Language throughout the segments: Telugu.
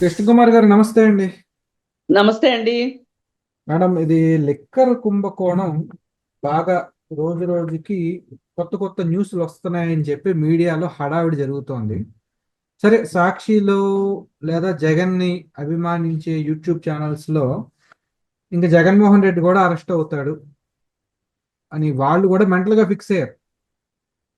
కృష్ణకుమార్ గారు నమస్తే అండి. నమస్తే అండి. మేడం, ఇది లిక్కర్ కుంభకోణం బాగా రోజు రోజుకి కొత్త కొత్త న్యూస్లు వస్తున్నాయని చెప్పి మీడియాలో హడావిడి జరుగుతోంది. సరే, సాక్షిలో లేదా జగన్ని అభిమానించే యూట్యూబ్ ఛానల్స్ లో ఇంకా జగన్మోహన్ రెడ్డి కూడా అరెస్ట్ అవుతాడు అని వాళ్ళు కూడా మెంటల్ గా ఫిక్స్ అయ్యారు.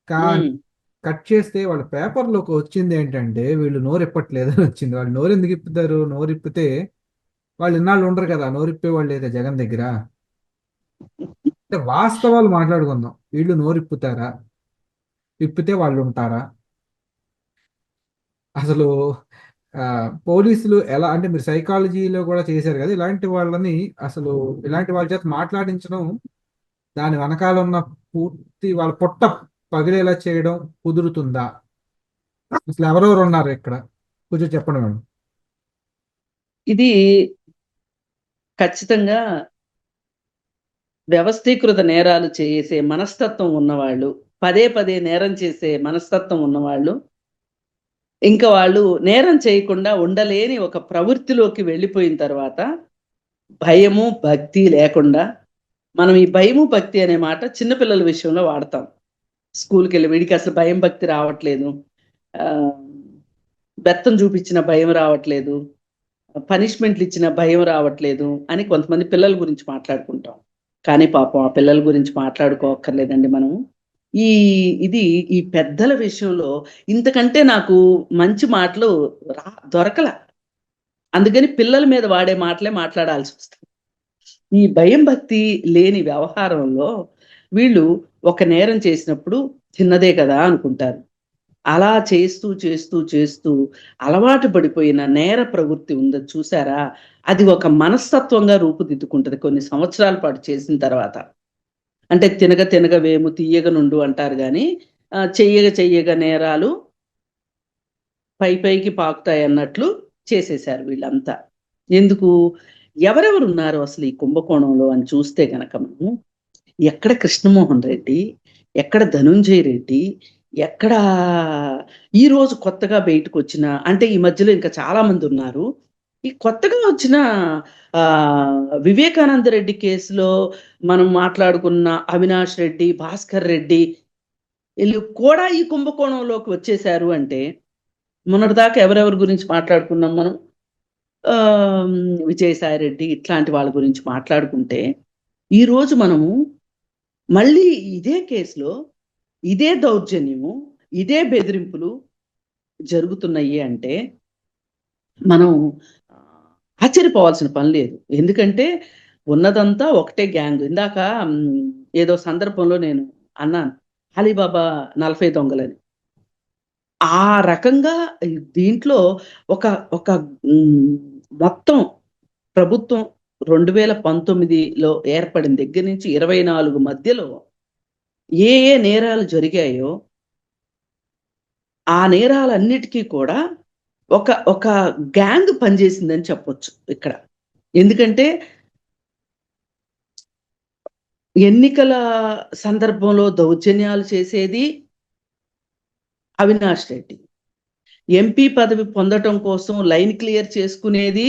కానీ ఉమ్, కట్ చేస్తే వాళ్ళ పేపర్లోకి వచ్చింది ఏంటంటే వీళ్ళు నోరెప్పట్లేదు అని వచ్చింది. వాళ్ళు నోరు ఎందుకు ఇప్పుతారు? నోరిప్పితే వాళ్ళు ఇన్నాళ్ళు ఉండరు కదా, నోరిప్పే వాళ్ళు లేదా జగన్ దగ్గర. అంటే వాస్తవాలు మాట్లాడుకుందాం. వీళ్ళు నోరిప్పుతారా? ఇప్పితే వాళ్ళు ఉంటారా? అసలు ఆ, పోలీసులు ఎలా అంటే, మీరు సైకాలజీలో కూడా చేశారు కదా ఇలాంటి వాళ్ళని, అసలు ఇలాంటి వాళ్ళ చేత మాట్లాడించడం, దాని వెనకాల ఉన్న పూర్తి వాళ్ళ పొట్ట పగిలేలా చేయడం కుదురుతుందా? అసలు ఎవరెవరు ఉన్నారు ఇక్కడ? కొంచెం చెప్పండి మేడం. ఇది ఖచ్చితంగా వ్యవస్థీకృత నేరాలు చేసే మనస్తత్వం ఉన్నవాళ్ళు, పదే పదే నేరం చేసే మనస్తత్వం ఉన్నవాళ్ళు, ఇంకా వాళ్ళు నేరం చేయకుండా ఉండలేని ఒక ప్రవృత్తిలోకి వెళ్ళిపోయిన తర్వాత భయము భక్తి లేకుండా, మనం ఈ భయము భక్తి అనే మాట చిన్నపిల్లల విషయంలో వాడతాం. స్కూల్కి వెళ్ళి వీడికి అసలు భయం భక్తి రావట్లేదు, ఆ, బెత్తం చూపించిన భయం రావట్లేదు, పనిష్మెంట్లు ఇచ్చిన భయం రావట్లేదు అని కొంతమంది పిల్లల గురించి మాట్లాడుకుంటాం. కానీ పాపం ఆ పిల్లల గురించి మాట్లాడుకోక్కర్లేదండి మనం. ఈ ఇది ఈ పెద్దల విషయంలో ఇంతకంటే నాకు మంచి మాటలు దొరకల. అందుకని పిల్లల మీద వాడే మాటలే మాట్లాడాల్సి వస్తుంది. ఈ భయం భక్తి లేని వ్యవహారంలో వీళ్ళు ఒక నేరం చేసినప్పుడు చిన్నదే కదా అనుకుంటారు. అలా చేస్తూ చేస్తూ చేస్తూ అలవాటు పడిపోయిన నేర ప్రవృత్తి ఉందని చూసారా, అది ఒక మనస్తత్వంగా రూపుదిద్దుకుంటది కొన్ని సంవత్సరాల పాటు చేసిన తర్వాత. అంటే తినగ తినగ వేము తీయగ నుండు అంటారు కానీ చెయ్యగ చెయ్యగ నేరాలు పై పైకి పాకుతాయి అన్నట్లు చేసేశారు వీళ్ళంతా. ఎందుకు? ఎవరెవరు ఉన్నారు అసలు ఈ కుంభకోణంలో అని చూస్తే గనక మనము, ఎక్కడ కృష్ణమోహన్ రెడ్డి, ఎక్కడ ధనుంజయ రెడ్డి, ఎక్కడ ఈరోజు కొత్తగా బయటకు వచ్చిన, అంటే ఈ మధ్యలో ఇంకా చాలా మంది ఉన్నారు. ఈ కొత్తగా వచ్చిన ఆ వివేకానంద రెడ్డి కేసులో మనం మాట్లాడుకున్న అవినాష్ రెడ్డి, భాస్కర్ రెడ్డి, వీళ్ళు కూడా ఈ కుంభకోణంలోకి వచ్చేసారు అంటే, మొన్నటిదాకా ఎవరెవరి గురించి మాట్లాడుకున్నాం మనం? ఆ విజయసాయి రెడ్డి ఇట్లాంటి వాళ్ళ గురించి మాట్లాడుకుంటే, ఈరోజు మనము మళ్ళీ ఇదే కేసులో ఇదే దౌర్జన్యము, ఇదే బెదిరింపులు జరుగుతున్నాయి అంటే మనం ఆ, ఆశ్చర్యపోవాల్సిన పని లేదు. ఎందుకంటే ఉన్నదంతా ఒకటే గ్యాంగ్. ఇందాక ఏదో సందర్భంలో నేను అన్నాను, అలీబాబా 40 దొంగలని. ఆ రకంగా దీంట్లో ఒక ఒక ఉమ్, మొత్తం ప్రభుత్వం 2019లో ఏర్పడిన దగ్గర నుంచి 24 మధ్యలో ఏ ఏ నేరాలు జరిగాయో ఆ నేరాలన్నిటికీ కూడా ఒక ఒక గ్యాంగ్ పనిచేసిందని చెప్పొచ్చు ఇక్కడ. ఎందుకంటే ఎన్నికల సందర్భంలో దౌర్జన్యాలు చేసేది అవినాష్ రెడ్డి, ఎంపీ పదవి పొందటం కోసం లైన్ క్లియర్ చేసుకునేది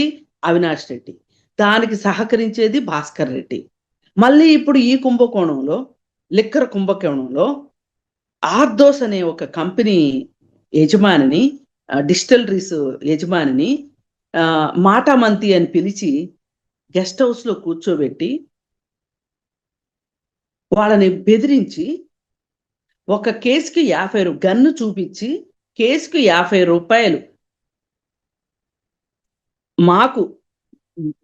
అవినాష్ రెడ్డి, దానికి సహకరించేది భాస్కర్ రెడ్డి. మళ్ళీ ఇప్పుడు ఈ కుంభకోణంలో, లిక్కర్ కుంభకోణంలో ఆర్దోస్ అనే ఒక కంపెనీ యజమానిని, డిస్టిలరీస్ యజమానిని మాటామంతి అని పిలిచి గెస్ట్ హౌస్ లో కూర్చోబెట్టి వాళ్ళని బెదిరించి, ఒక కేసుకి 50 గన్ను చూపించి కేసుకి 50 రూపాయలు మాకు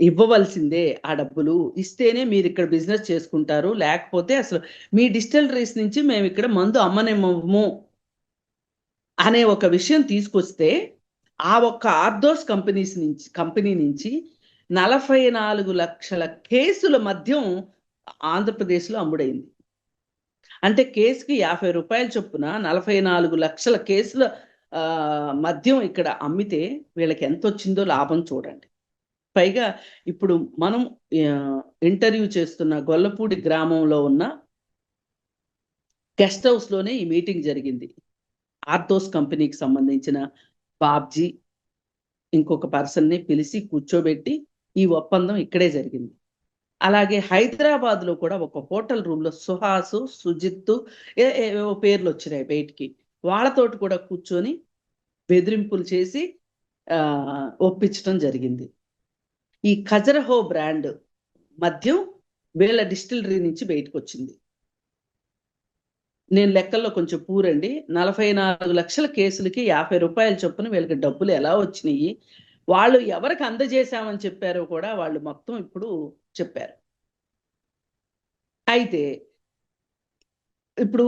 ఇవ్వవలసిందే, ఆ డబ్బులు ఇస్తేనే మీరు ఇక్కడ బిజినెస్ చేసుకుంటారు, లేకపోతే అసలు మీ డిస్టిలరీస్ నుంచి మేము ఇక్కడ మందు అమ్మనివ్వము అనే ఒక విషయం తీసుకొస్తే, ఆ ఒక్క ఆర్థోస్ కంపెనీ నుంచి 44 లక్షల కేసుల మద్యం ఆంధ్రప్రదేశ్లో అమ్ముడైంది. అంటే కేసుకి 50 రూపాయల చొప్పున 44 లక్షల కేసుల ఆ, మద్యం ఇక్కడ అమ్మితే వీళ్ళకి ఎంత వచ్చిందో లాభం చూడండి. పైగా ఇప్పుడు మనం ఆ, ఇంటర్వ్యూ చేస్తున్న గొల్లపూడి గ్రామంలో ఉన్న గెస్ట్ హౌస్ లోనే ఈ మీటింగ్ జరిగింది. ఆర్థోస్ కంపెనీకి సంబంధించిన బాబ్జీ, ఇంకొక పర్సన్ని పిలిచి కూర్చోబెట్టి ఈ ఒప్పందం ఇక్కడే జరిగింది. అలాగే హైదరాబాద్ లో కూడా ఒక హోటల్ రూమ్ లో సుహాసు, సుజిత్తు, ఏవో పేర్లు వచ్చినాయి బయటికి. వాళ్ళతోటి కూడా కూర్చొని బెదిరింపులు చేసి ఒప్పించడం జరిగింది. ఈ ఖజరహో బ్రాండ్ మద్యం వీళ్ళ డిస్టిలరీ నుంచి బయటకు వచ్చింది. నేను లెక్కల్లో కొంచెం పూరండి. 44 లక్షల కేసులకి 50 రూపాయల చొప్పున వీళ్ళకి డబ్బులు ఎలా వచ్చినాయి, వాళ్ళు ఎవరికి అందజేశామని చెప్పారో కూడా వాళ్ళు మొత్తం ఇప్పుడు చెప్పారు. అయితే ఇప్పుడు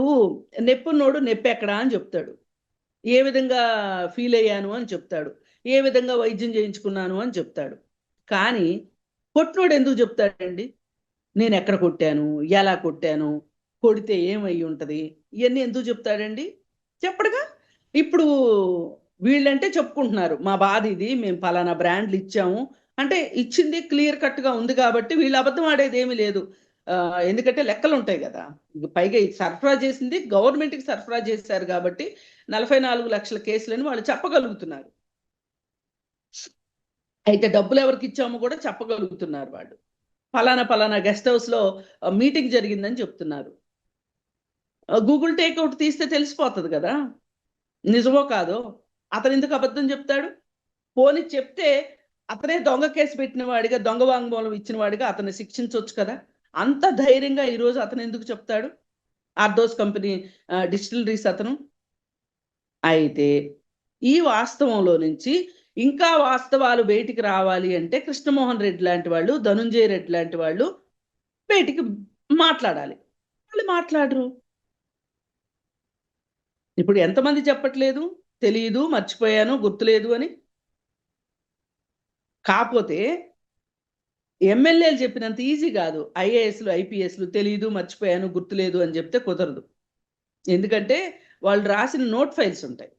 నొప్పున్నోడు నొప్పి ఎక్కడా అని చెప్తాడు, ఏ విధంగా ఫీల్ అయ్యాను అని చెప్తాడు, ఏ విధంగా వైద్యం చేయించుకున్నాను అని చెప్తాడు. కానీ కొట్టినోడు ఎందుకు చెప్తాడండి? నేను ఎక్కడ కొట్టాను, ఎలా కొట్టాను, కొడితే ఏమై ఉంటది, ఇవన్నీ ఎందుకు చెప్తాడండి? చెప్పడుగా. ఇప్పుడు వీళ్ళంటే చెప్పుకుంటున్నారు, మా బాధ ఇది, మేము పలానా బ్రాండ్లు ఇచ్చాము అంటే ఇచ్చింది క్లియర్ కట్ గా ఉంది కాబట్టి వీళ్ళు అబద్ధం ఆడేది ఏమీ లేదు. ఎందుకంటే లెక్కలు ఉంటాయి కదా. పైగా సరఫరా చేసింది గవర్నమెంట్ కి సరఫరా చేశారు కాబట్టి 44 లక్షల కేసులని వాళ్ళు చెప్పగలుగుతున్నారు. అయితే డబ్బులు ఎవరికి ఇచ్చామో కూడా చెప్పగలుగుతున్నారు వాళ్ళు. ఫలానా ఫలానా గెస్ట్ హౌస్ లో మీటింగ్ జరిగిందని చెప్తున్నారు. గూగుల్ టేక్అవుట్ తీస్తే తెలిసిపోతుంది కదా నిజమో కాదో. అతను ఎందుకు అబద్ధం చెప్తాడు? పోని చెప్తే అతనే దొంగ కేసు పెట్టిన వాడిగా, దొంగ వాంగ్మూలం ఇచ్చిన వాడిగా అతన్ని శిక్షించవచ్చు కదా. అంత ధైర్యంగా ఈరోజు అతను ఎందుకు చెప్తాడు? ఆర్థోస్ కంపెనీ డిస్టిలరీస్ అతను. అయితే ఈ వాస్తవంలో నుంచి ఇంకా వాస్తవాలు బయటికి రావాలి అంటే కృష్ణమోహన్ రెడ్డి లాంటి వాళ్ళు, ధనుంజయ రెడ్డి లాంటి వాళ్ళు బయటికి మాట్లాడాలి. వాళ్ళు మాట్లాడరు. ఇప్పుడు ఎంతమంది చెప్పట్లేదు, తెలియదు, మర్చిపోయాను, గుర్తులేదు అని. కాకపోతే ఎమ్మెల్యేలు చెప్పినంత ఈజీ కాదు ఐఏఎస్లు, ఐపీఎస్లు తెలియదు, మర్చిపోయాను, గుర్తులేదు అని చెప్తే కుదరదు. ఎందుకంటే వాళ్ళు రాసిన నోట్ ఫైల్స్ ఉంటాయి.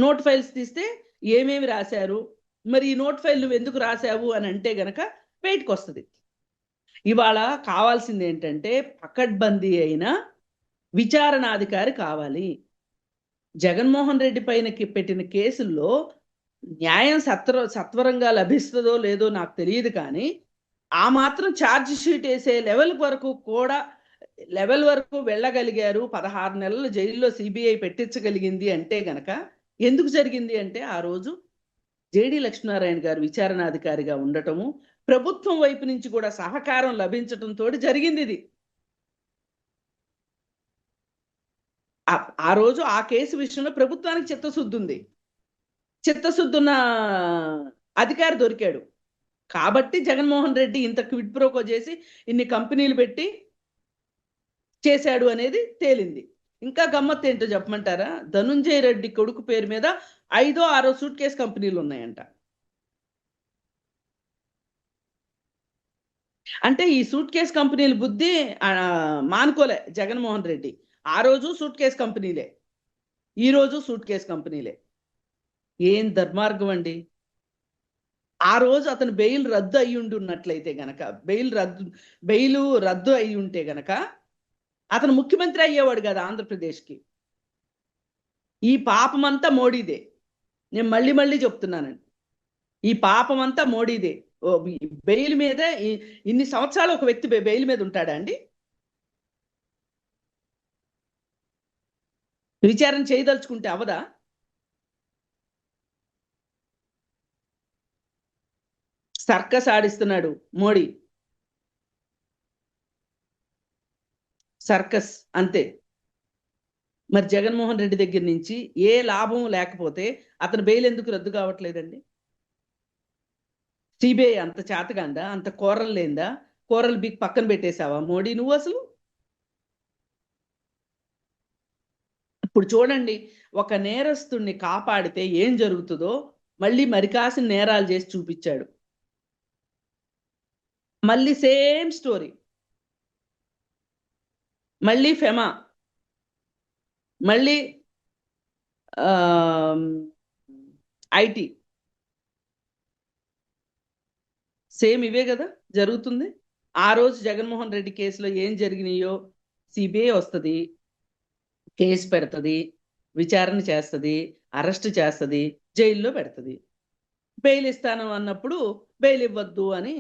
నోట్ ఫైల్స్ తీస్తే ఏమేమి రాశారు, మరి ఈ నోట్ ఫైల్ నువ్వు ఎందుకు రాశావు అని అంటే గనక బయటకు వస్తుంది. ఇవాళ కావాల్సింది ఏంటంటే పకడ్బందీ అయిన విచారణాధికారి కావాలి. జగన్మోహన్ రెడ్డి పైన పెట్టిన కేసుల్లో న్యాయం సత్వరంగా లభిస్తుందో లేదో నాకు తెలియదు, కానీ ఆ మాత్రం ఛార్జ్ షీట్ వేసే లెవెల్ వరకు వెళ్ళగలిగారు. 16 నెలలు జైల్లో సిబిఐ పెట్టించగలిగింది అంటే గనక ఎందుకు జరిగింది అంటే ఆ రోజు జేడి లక్ష్మీనారాయణ గారు విచారణాధికారిగా ఉండటము, ప్రభుత్వం వైపు నుంచి కూడా సహకారం లభించటంతో జరిగింది ఇది. ఆ రోజు ఆ కేసు విషయంలో ప్రభుత్వానికి చిత్తశుద్ధి ఉంది. చిత్తశుద్ధున్న అధికారి దొరికాడు కాబట్టి జగన్మోహన్ రెడ్డి ఇంత క్విడ్ ప్రోకో చేసి ఇన్ని కంపెనీలు పెట్టి చేశాడు అనేది తేలింది. ఇంకా గమ్మత్తు ఏంటో చెప్పమంటారా? ధనుంజయ రెడ్డి కొడుకు పేరు మీద 5 or 6 సూట్ కేస్ కంపెనీలు ఉన్నాయంట. అంటే ఈ సూట్ కేస్ కంపెనీల బుద్ధి మానుకోలే జగన్మోహన్ రెడ్డి. ఆ రోజు సూట్ కేస్ కంపెనీలే, ఈ రోజు సూట్ కేస్ కంపెనీలే. ఏం దుర్మార్గం అండి. ఆ రోజు అతను బెయిల్ రద్దు అయి ఉన్నట్లయితే గనక, బెయిల్ రద్దు అయి ఉంటే గనక అతను ముఖ్యమంత్రి అయ్యేవాడు కదా ఆంధ్రప్రదేశ్కి. ఈ పాపమంతా మోడీదే. నేను మళ్ళీ మళ్ళీ చెప్తున్నానండి, ఈ పాపమంతా మోడీదే. బెయిల్ మీద ఇన్ని సంవత్సరాలు ఒక వ్యక్తి బెయిల్ మీద ఉంటాడా అండి? విచారణ చేయదలుచుకుంటే అవదా? సర్కస్ ఆడిస్తున్నాడు మోడీ, సర్కస్ అంతే. మరి జగన్మోహన్ రెడ్డి దగ్గర నుంచి ఏ లాభం లేకపోతే అతను బెయిల్ ఎందుకు రద్దు కావట్లేదండి? సిబిఐ అంత చేతగాందా? అంత కూరలు లేందా? కూరలు బీక్ పక్కన పెట్టేశావా మోడీ నువ్వు అసలు? ఇప్పుడు చూడండి, ఒక నేరస్తుడిని కాపాడితే ఏం జరుగుతుందో మళ్ళీ మరికాసిన నేరాలు చేసి చూపించాడు. మళ్ళీ సేమ్ స్టోరీ, మళ్ళీ ఫెమా, మళ్ళీ ఐటీ, సేమ్ ఇవే కదా జరుగుతుంది. ఆ రోజు జగన్మోహన్ రెడ్డి కేసులో ఏం జరిగినాయో సిబిఐ వస్తుంది, కేసు పెడుతుంది, విచారణ చేస్తుంది, అరెస్ట్ చేస్తుంది, జైల్లో పెడుతుంది. బెయిల్ ఇస్తాను అన్నప్పుడు బెయిల్ ఇవ్వద్దు అని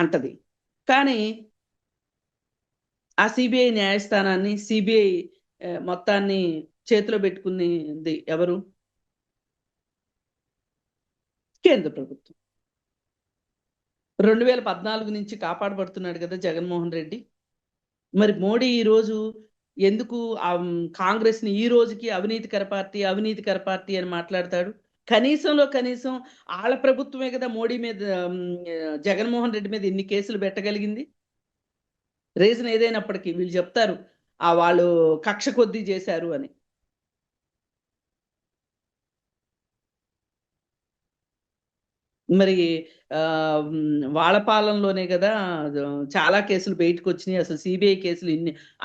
అంటది. కానీ ఆ సిబిఐ న్యాయస్థానాన్ని, సిబిఐ మొత్తాన్ని చేతిలో పెట్టుకుంది ఎవరు? కేంద్ర ప్రభుత్వం. 2014 నుంచి కాపాడబడుతున్నాడు కదా జగన్మోహన్ రెడ్డి. మరి మోడీ ఈరోజు ఎందుకు కాంగ్రెస్ ని ఈ రోజుకి అవినీతికర పార్టీ అని మాట్లాడతాడు? కనీసం వాళ్ళ ప్రభుత్వమే కదా మోడీ మీద, జగన్మోహన్ రెడ్డి మీద ఇన్ని కేసులు పెట్టగలిగింది. రీజన్ ఏదైనప్పటికీ వీళ్ళు చెప్తారు వాళ్ళు కక్ష కొద్దీ చేశారు అని. మరి వాళ్ళ పాలనలోనే కదా చాలా కేసులు బయటకు వచ్చినాయి. అసలు సిబిఐ కేసులు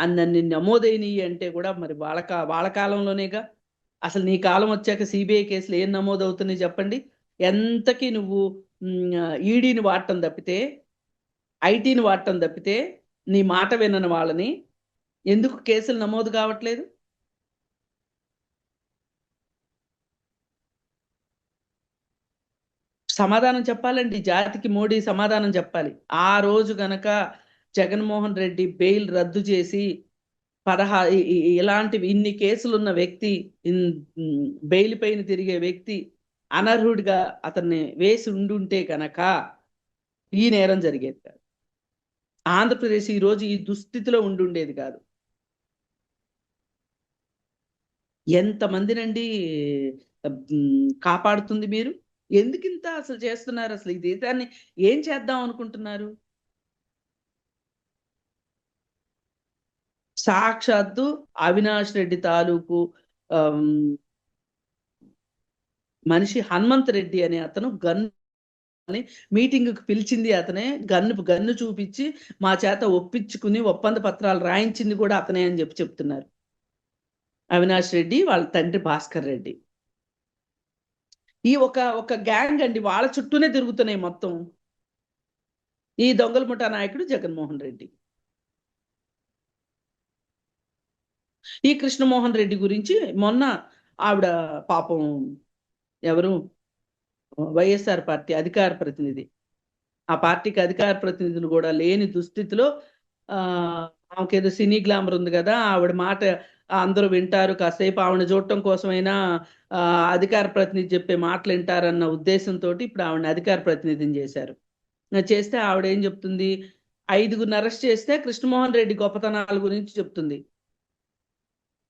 అన్ని నమోదైనవి అంటే కూడా మరి వాళ్ళ కాలంలోనేగా. అసలు నీ కాలం వచ్చాక సిబిఐ కేసులు ఏం నమోదవుతున్నాయి చెప్పండి? ఎంతకీ నువ్వు ఈడీని వాడటం తప్పితే, ఐటీని వాడటం తప్పితే నీ మాట వినని వాళ్ళని ఎందుకు కేసులు నమోదు కావట్లేదు? సమాధానం చెప్పాలండి. జాతికి మోడీ సమాధానం చెప్పాలి. ఆ రోజు గనక జగన్మోహన్ రెడ్డి బెయిల్ రద్దు చేసి ఇలాంటివి ఇన్ని కేసులున్న వ్యక్తి, బెయిల్ పైన తిరిగే వ్యక్తి అనర్హుడిగా అతన్ని వేసి ఉండుంటే కనుక ఈ నేరం జరిగేది కాదు. ఆంధ్రప్రదేశ్ ఈరోజు ఈ దుస్థితిలో ఉండుండేది కాదు. ఎంతమందినండి కాపాడుతుంది మీరు? ఎందుకింత అసలు చేస్తున్నారు? అసలు ఈ దేశాన్ని ఏం చేద్దాం అనుకుంటున్నారు? సాక్షాత్తు అవినాష్ రెడ్డి తాలూకు మనిషి హనుమంత్ రెడ్డి అనే అతను మీటింగ్కి పిలిచింది అతనే. గన్ను చూపించి మా చేత ఒప్పించుకుని ఒప్పంద పత్రాలు రాయించింది కూడా అతనే అని చెప్తున్నారు. అవినాష్ రెడ్డి వాళ్ళ తండ్రి భాస్కర్ రెడ్డి. ఈ ఒక గ్యాంగ్ అండి, వాళ్ళ చుట్టూనే తిరుగుతున్నాయి మొత్తం ఈ దొంగల ముఠా నాయకుడు జగన్మోహన్ రెడ్డి. ఈ కృష్ణమోహన్ రెడ్డి గురించి మొన్న ఆవిడ పాపం ఎవరు వైఎస్ఆర్ పార్టీ అధికార ప్రతినిధి, ఆ పార్టీకి అధికార ప్రతినిధులు కూడా లేని దుస్థితిలో ఆమెకేదో సినీ గ్లామర్ ఉంది కదా, ఆవిడ మాట అందరూ వింటారు, కాసేపు ఆవిడ చూడటం కోసమైనా అధికార ప్రతినిధి చెప్పే మాటలు వింటారన్న ఉద్దేశంతో ఇప్పుడు ఆవిడని అధికార ప్రతినిధిని చేశారు. చేస్తే ఆవిడ ఏం చెప్తుంది? 5గురిని అరెస్ట్ చేస్తే కృష్ణమోహన్ రెడ్డి గొప్పతనాల గురించి చెప్తుంది.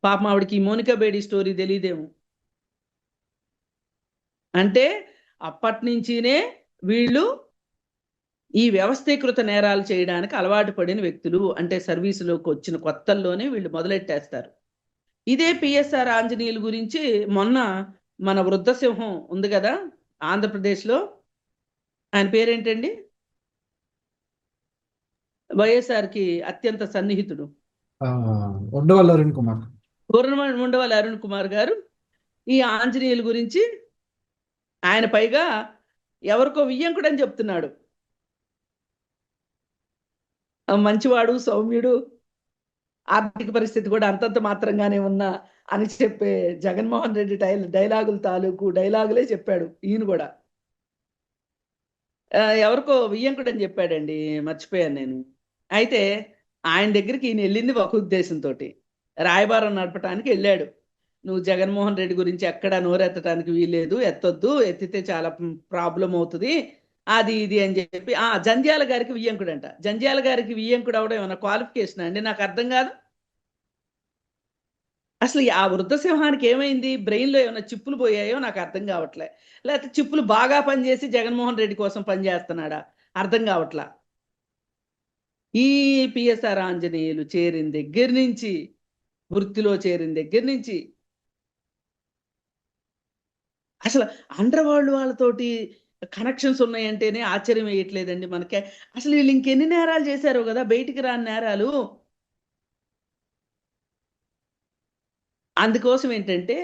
పాపం ఆవిడకి ఈ మోనికా బేడి స్టోరీ తెలియదేమో. అంటే అప్పటి నుంచినే వీళ్ళు ఈ వ్యవస్థీకృత నేరాలు చేయడానికి అలవాటు పడిన వ్యక్తులు. అంటే సర్వీసులోకి వచ్చిన కొత్తల్లోనే వీళ్ళు మొదలెట్టేస్తారు. ఇదే పిఎస్ఆర్ ఆంజనేయుల గురించి మొన్న మన వృద్ధసింహం ఉంది కదా ఆంధ్రప్రదేశ్లో, ఆయన పేరేంటండి? వైఎస్ఆర్కి అత్యంత సన్నిహితుడు ఉండవల్లి అరుణ్ కుమార్. ఉండవల్లి అరుణ్ కుమార్ గారు ఈ ఆంజనేయుల గురించి ఆయన పైగా ఎవరికో వియ్యంకుడు అని చెప్తున్నాడు. మంచివాడు, సౌమ్యుడు, ఆర్థిక పరిస్థితి కూడా అంతంత మాత్రంగానే ఉన్నా అని చెప్పే జగన్మోహన్ రెడ్డి డైలాగుల తాలూకు డైలాగులే చెప్పాడు ఈయన కూడా. ఎవరికో వియ్యంకుడు అని చెప్పాడండి, మర్చిపోయాను నేను. అయితే ఆయన దగ్గరికి ఈయన వెళ్ళింది ఒక ఉద్దేశంతో, రాయబారం నడపడానికి వెళ్ళాడు. నువ్వు జగన్మోహన్ రెడ్డి గురించి ఎక్కడా నోరెత్తడానికి వీల్లేదు, ఎత్తొద్దు, ఎత్తితే చాలా ప్రాబ్లం అవుతుంది, అది ఇది అని చెప్పి. జంధ్యాల గారికి వియ్యంకుడు అంట. జంధ్యాల గారికి వియ్యంకుడు అవడం ఏమన్నా క్వాలిఫికేషన్ అండి? నాకు అర్థం కాదు. అసలు ఆ వృద్ధసింహానికి ఏమైంది? బ్రెయిన్లో ఏమైనా చిప్పులు పోయాయో నాకు అర్థం కావట్లే. లేకపోతే చిప్పులు బాగా పనిచేసి జగన్మోహన్ రెడ్డి కోసం పనిచేస్తున్నాడా? అర్థం కావట్లా. ఈ పిఎస్ఆర్ ఆంజనేయులు చేరిన దగ్గర నుంచి, వృత్తిలో చేరిన దగ్గర నుంచి అసలు అండర్ వరల్డ్ వాళ్ళతోటి కనెక్షన్స్ ఉన్నాయంటేనే ఆశ్చర్యం వేయట్లేదండి మనకే. అసలు వీళ్ళు ఇంకెన్ని నేరాలు చేశారో కదా, బయటికి రాని నేరాలు. అందుకోసం ఏంటంటే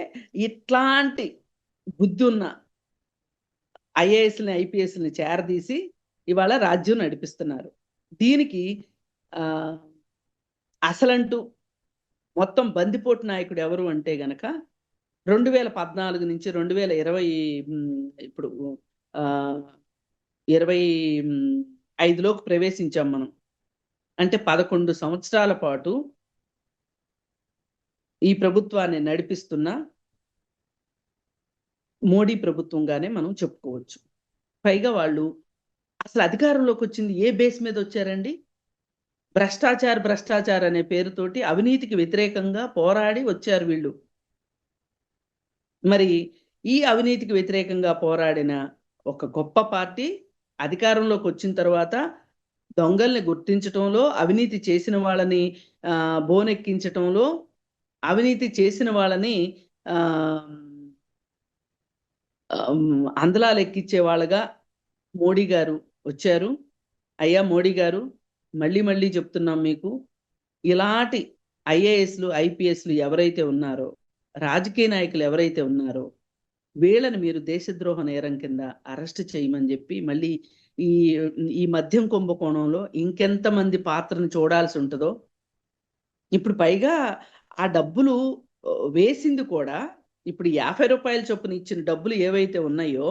ఇట్లాంటి బుద్ధి ఉన్న ఐఏఎస్ని ఐపీఎస్ని చేరదీసి ఇవాళ రాజ్యం నడిపిస్తున్నారు. దీనికి అసలంటూ మొత్తం బందిపోటు నాయకుడు ఎవరు అంటే గనక 2014 నుంచి 2020 ఇప్పుడు 25లోకి ప్రవేశించాం మనం. అంటే 11 సంవత్సరాల పాటు ఈ ప్రభుత్వాన్ని నడిపిస్తున్న మోడీ ప్రభుత్వంగానే మనం చెప్పుకోవచ్చు. పైగా వాళ్ళు అసలు అధికారంలోకి వచ్చింది ఏ బేస్ మీద వచ్చారండి? భ్రష్టాచార్ అనే పేరుతోటి అవినీతికి వ్యతిరేకంగా పోరాడి వచ్చారు వీళ్ళు. మరి ఈ అవినీతికి వ్యతిరేకంగా పోరాడిన ఒక గొప్ప పార్టీ అధికారంలోకి వచ్చిన తర్వాత దొంగల్ని గుర్తించటంలో, అవినీతి చేసిన వాళ్ళని బోనెక్కించటంలో, అవినీతి చేసిన వాళ్ళని అందలాలు ఎక్కించే వాళ్ళగా మోడీ గారు వచ్చారు. అయ్యా మోడీ గారు, మళ్ళీ చెప్తున్నాం మీకు, ఇలాంటి ఐఏఎస్లు ఐపీఎస్లు ఎవరైతే ఉన్నారో, రాజకీయ నాయకులు ఎవరైతే ఉన్నారో వీళ్ళని మీరు దేశద్రోహ నేరం కింద అరెస్ట్ చేయమని చెప్పి మళ్ళీ ఈ ఈ మద్యం కుంభకోణంలో ఇంకెంతమంది పాత్రను చూడాల్సి ఉంటుందో. ఇప్పుడు పైగా ఆ డబ్బులు వేసింది కూడా ఇప్పుడు 50 రూపాయల చొప్పున ఇచ్చిన డబ్బులు ఏవైతే ఉన్నాయో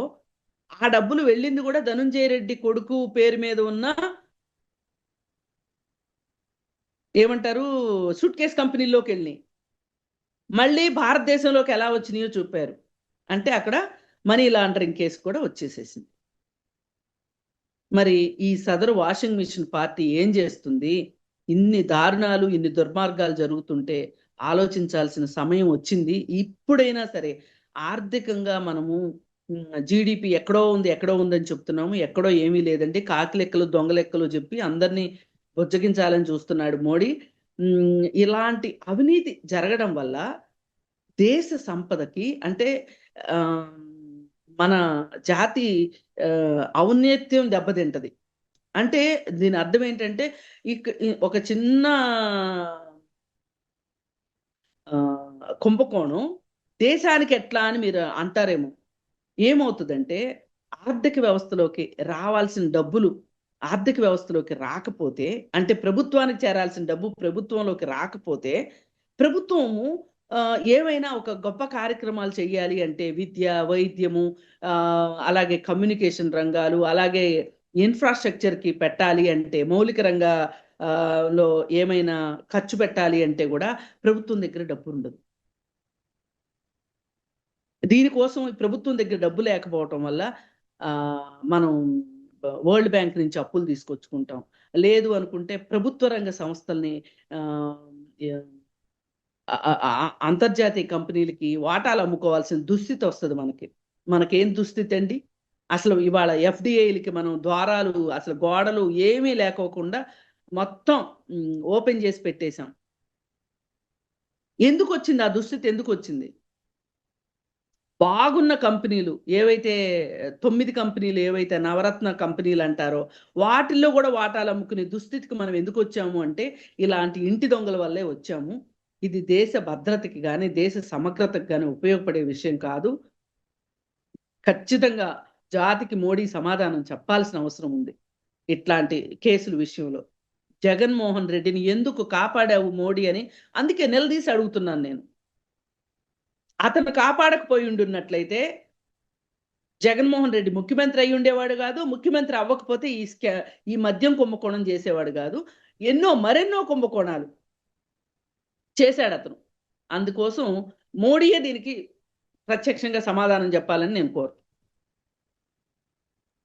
ఆ డబ్బులు వెళ్ళింది కూడా ధనుంజయ రెడ్డి కొడుకు పేరు మీద ఉన్న ఏమంటారు సూట్ కేస్ కంపెనీలోకి వెళ్ళినాయి. మళ్ళీ భారతదేశంలోకి ఎలా వచ్చినాయో చూపారు. అంటే అక్కడ మనీ లాండరింగ్ కేసు కూడా వచ్చేసేసింది. మరి ఈ సదరు వాషింగ్ మిషన్ పార్టీ ఏం చేస్తుంది? ఇన్ని దారుణాలు, ఇన్ని దుర్మార్గాలు జరుగుతుంటే ఆలోచించాల్సిన సమయం వచ్చింది. ఇప్పుడైనా సరే ఆర్థికంగా మనము జీడిపి ఎక్కడో ఉందని చెప్తున్నాము. ఎక్కడో ఏమీ లేదండి. కాకి లెక్కలు దొంగ లెక్కలు చెప్పి అందరినీ బుజ్జగించాలని చూస్తున్నాడు మోడీ. ఇలాంటి అవినీతి జరగడం వల్ల దేశ సంపదకి అంటే మన జాతి ఔన్నత్యం దెబ్బతింటది. అంటే దీని అర్థం ఏంటంటే ఒక చిన్న కుంభకోణం దేశానికి ఎట్లా అని మీరు అంటారేమో. ఏమవుతుందంటే ఆర్థిక వ్యవస్థలోకి రావాల్సిన డబ్బులు ఆర్థిక వ్యవస్థలోకి రాకపోతే, అంటే ప్రభుత్వానికి చేరాల్సిన డబ్బు ప్రభుత్వంలోకి రాకపోతే, ప్రభుత్వము ఏమైనా ఒక గొప్ప కార్యక్రమాలు చేయాలి అంటే విద్య, వైద్యము, అలాగే కమ్యూనికేషన్ రంగాలు, అలాగే ఇన్ఫ్రాస్ట్రక్చర్కి పెట్టాలి అంటే, మౌలిక రంగంలో ఏమైనా ఖర్చు పెట్టాలి అంటే కూడా ప్రభుత్వం దగ్గర డబ్బు ఉండదు. దీనికోసం ప్రభుత్వం దగ్గర డబ్బు లేకపోవటం వల్ల మనం వరల్డ్ బ్యాంక్ నుంచి అప్పులు తీసుకొచ్చుకుంటాం. లేదు అనుకుంటే ప్రభుత్వ రంగ సంస్థల్ని అంతర్జాతీయ కంపెనీలకి వాటాలు అమ్ముకోవాల్సిన దుస్థితి వస్తుంది మనకి. మనకేం దుస్థితి అండి? అసలు ఇవాళ ఎఫ్డిఐలకి మనం ద్వారాలు, అసలు గోడలు ఏమీ లేకోకుండా మొత్తం ఓపెన్ చేసి పెట్టేశాం. ఎందుకు వచ్చింది ఆ దుస్థితి? ఎందుకు వచ్చింది? బాగున్న కంపెనీలు ఏవైతే 9 కంపెనీలు ఏవైతే నవరత్న కంపెనీలు అంటారో వాటిల్లో కూడా వాటాలు అమ్ముకునే దుస్థితికి మనం ఎందుకు వచ్చాము అంటే ఇలాంటి ఇంటి దొంగల వల్లే వచ్చాము. ఇది దేశ భద్రతకి కానీ దేశ సమగ్రతకి కానీ ఉపయోగపడే విషయం కాదు. ఖచ్చితంగా జాతికి మోడీ సమాధానం చెప్పాల్సిన అవసరం ఉంది ఇట్లాంటి కేసుల విషయంలో. జగన్మోహన్ రెడ్డిని ఎందుకు కాపాడావు మోడీ అని అందుకే నిలదీసి అడుగుతున్నాను నేను. అతను కాపాడకపోయి ఉండున్నట్లయితే జగన్మోహన్ రెడ్డి ముఖ్యమంత్రి అయి ఉండేవాడు కాదు. ముఖ్యమంత్రి అవ్వకపోతే ఈ మద్యం కుంభకోణం చేసేవాడు కాదు. మరెన్నో కుంభకోణాలు చేశాడు అతను. అందుకోసం మోడీయే దీనికి ప్రత్యక్షంగా సమాధానం చెప్పాలని నేను కోరుతున్నాను.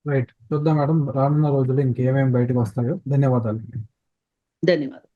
రైట్, చూద్దాం మేడం రానున్న రోజుల్లో ఇంకేమేమి బయటకు వస్తాయో. ధన్యవాదాలు. ధన్యవాదాలు.